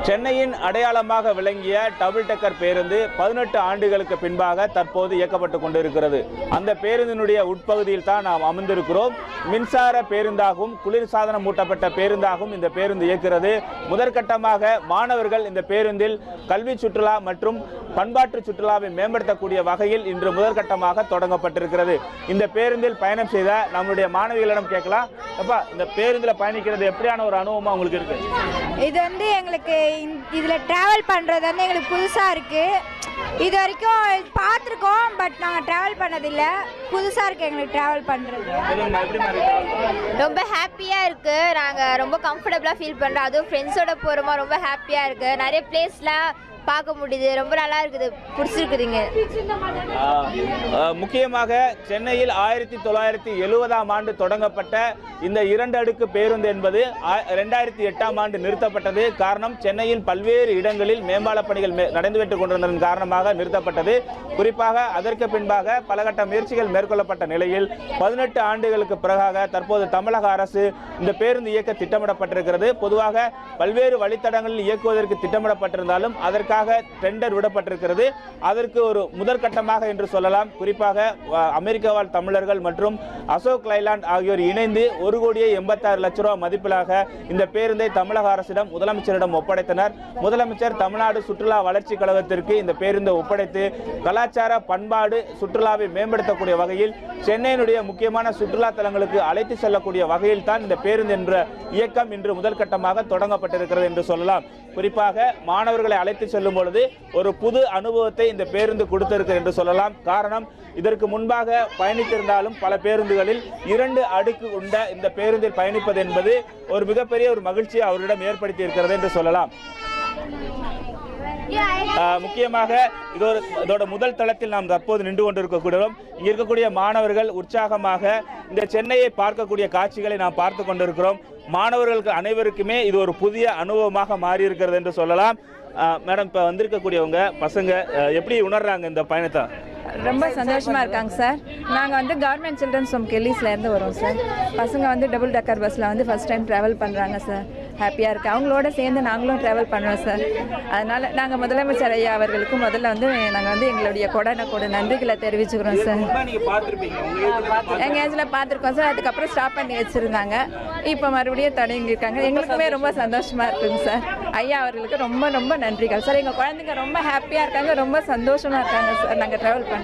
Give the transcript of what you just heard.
சென்னையின் அடையாளமாக விளங்கிய டபுள் டெக்கர் பேருந்து 18 ஆண்டுகளுக்கு பின்பாக தற்போது இயக்கப்பட்டு கொண்டிருக்கிறது. அந்த பேருந்தினுடைய உட்பகுதியில் தான் நாம் அமர்ந்திருக்கிறோம். மின்சார பேருந்தாகவும் குளிர்சாதனம் மூட்டப்பட்ட பேருந்தாகவும் இந்த பேருந்து இயக்கிறது. முதற்கட்டமாக மாணவர்கள் இந்த பேருந்தில் கல்வி சுற்றுலா மற்றும் பண்பாட்டு சுற்றுலாவை மேம்படுத்தக்கூடிய வகையில் இன்று முதற்கட்டமாக தொடங்கப்பட்டிருக்கிறது. இந்த பேருந்தில் பயணம் செய்த நம்முடைய மாணவிகளிடம் கேட்கலாம். அப்பா, இந்த பேருந்தில் பயணிக்கிறது எப்படியான ஒரு அனுபவமா உங்களுக்கு இருக்கு? இது வந்து எங்களுக்கு இதில் ட்ராவல் பண்ணுறது வந்து எங்களுக்கு புதுசாக இருக்குது. இது வரைக்கும் பார்த்துருக்கோம், பட் நாங்கள் ட்ராவல் பண்ணதில்லை. புதுசாக இருக்குது எங்களுக்கு ட்ராவல் பண்ணுறது. ரொம்ப ஹாப்பியாக இருக்குது. நாங்கள் ரொம்ப கம்ஃபர்டபுளாக ஃபீல் பண்ணுறோம். அதுவும் ஃப்ரெண்ட்ஸோட போகிறோமா, ரொம்ப ஹாப்பியாக இருக்குது. நிறைய பிளேஸ்லாம் பார்க்க முடியுது. ரொம்ப நல்லா இருக்குது, பிடிச்சிருக்குதுங்க. முக்கியமாக சென்னையில் 1970ஆம் ஆண்டு தொடங்கப்பட்ட இந்த 2 அடுக்கு பேருந்து என்பது 2008ஆம் ஆண்டு நிறுத்தப்பட்டது. காரணம், சென்னையில் பல்வேறு இடங்களில் மேம்பால பணிகள் நடந்துவிட்டு கொண்டிருந்ததன் காரணமாக நிறுத்தப்பட்டது. குறிப்பாக அதற்கு பின்பாக பலகட்ட முயற்சிகள் மேற்கொள்ளப்பட்ட நிலையில் 18 ஆண்டுகளுக்கு பிறகாக தற்போது தமிழக அரசு இந்த பேருந்து இயக்க திட்டமிடப்பட்டிருக்கிறது. பொதுவாக பல்வேறு வழித்தடங்களில் இயக்குவதற்கு திட்டமிடப்பட்டிருந்தாலும் அதற்காக டெண்டர் விடப்பட்டிருக்கிறது. அதற்கு ஒரு முதற்கட்டமாக என்று சொல்லலாம். குறிப்பாக அமெரிக்க வாழ் தமிழர்கள் மற்றும் அசோக் லைலாண்ட் ஆகியோர் இணைந்து 1,86,00,000 ரூபாய் மதிப்பிலாக இந்த பேருந்தை தமிழக அரசிடம் முதலமைச்சரிடம் ஒப்படைத்தனர். முதலமைச்சர் தமிழ்நாடு சுற்றுலா வளர்ச்சி கழகத்திற்கு இந்த பேருந்தை ஒப்படைத்து கலாச்சார பண்பாடு சுற்றுலாவை மேம்படுத்தக்கூடிய வகையில் சென்னையினுடைய முக்கியமான சுற்றுலா தலங்களுக்கு அழைத்து செல்லக்கூடிய வகையில் தான் இந்த பேருந்து என்ற இயக்கம் இன்று முதற்கட்டமாக தொடங்கப்பட்டிருக்கிறது என்று சொல்லலாம். குறிப்பாக மாணவர்களை அழைத்து செல்லும் பொழுது ஒரு புது அனுபவத்தை இந்த பேருந்து கொடுத்திருக்கிறது என்று சொல்லலாம். காரணம், இதற்கு முன்பாக பயணித்திருந்தாலும் பல பேருந்துகளில் 2 அடுக்கு உண்ட இந்த பேருந்தில் பயணிப்பது என்பது ஒரு மிகப்பெரிய ஒரு மகிழ்ச்சியை அவரிடம் ஏற்படுத்தி இருக்கிறது என்று சொல்லலாம். முக்கியமாக இதோட முதல் தளத்தில் நாம் தற்போது நின்று கொண்டிருக்கக்கூடியோம். இங்க இருக்கக்கூடிய மாணவர்கள் உற்சாகமாக இந்த சென்னையை பார்க்கக்கூடிய காட்சிகளை நாம் பார்த்து கொண்டிருக்கிறோம். மாணவர்களுக்கு அனைவருக்குமே இது ஒரு புதிய அனுபவமாக மாறி இருக்கிறது என்று சொல்லலாம். மேடம், இப்போ வந்திருக்கக்கூடியவங்க பசங்க எப்படி உணர்றாங்க இந்த பயணத்தை? ரொம்ப சந்தோஷமாக இருக்காங்க சார். நாங்கள் வந்து கவர்மெண்ட் சில்ட்ரன்ஸ் ஹோம் கெல்லிஸ்லேருந்து வரோம் சார். பசங்க வந்து டபுள் டெக்கர் பஸ்ஸில் வந்து ஃபஸ்ட் டைம் ட்ராவல் பண்ணுறாங்க சார். ஹாப்பியாக இருக்குது. அவங்களோட சேர்ந்து நாங்களும் ட்ராவல் பண்ணுறோம் சார். அதனால் நாங்கள் முதலமைச்சர் ஐயா அவர்களுக்கு முதல்ல வந்து நாங்கள் வந்து எங்களுடைய கொடான நன்றிகளை தெரிவிச்சுக்கிறோம் சார். எங்கள் ஏஜில் பார்த்துருக்கோம் சார். அதுக்கப்புறம் ஸ்டாப் பண்ணி வச்சுருந்தாங்க. இப்போ மறுபடியும் தொடங்கியிருக்காங்க. எங்களுக்குமே ரொம்ப சந்தோஷமாக இருக்குங்க சார். ஐயா அவர்களுக்கு ரொம்ப ரொம்ப நன்றிகள் சார். எங்கள் குழந்தைங்க ரொம்ப ஹாப்பியாக இருக்காங்க, ரொம்ப சந்தோஷமாக இருக்காங்க சார். நாங்கள் ட்ராவல் பண்ணுறோம்.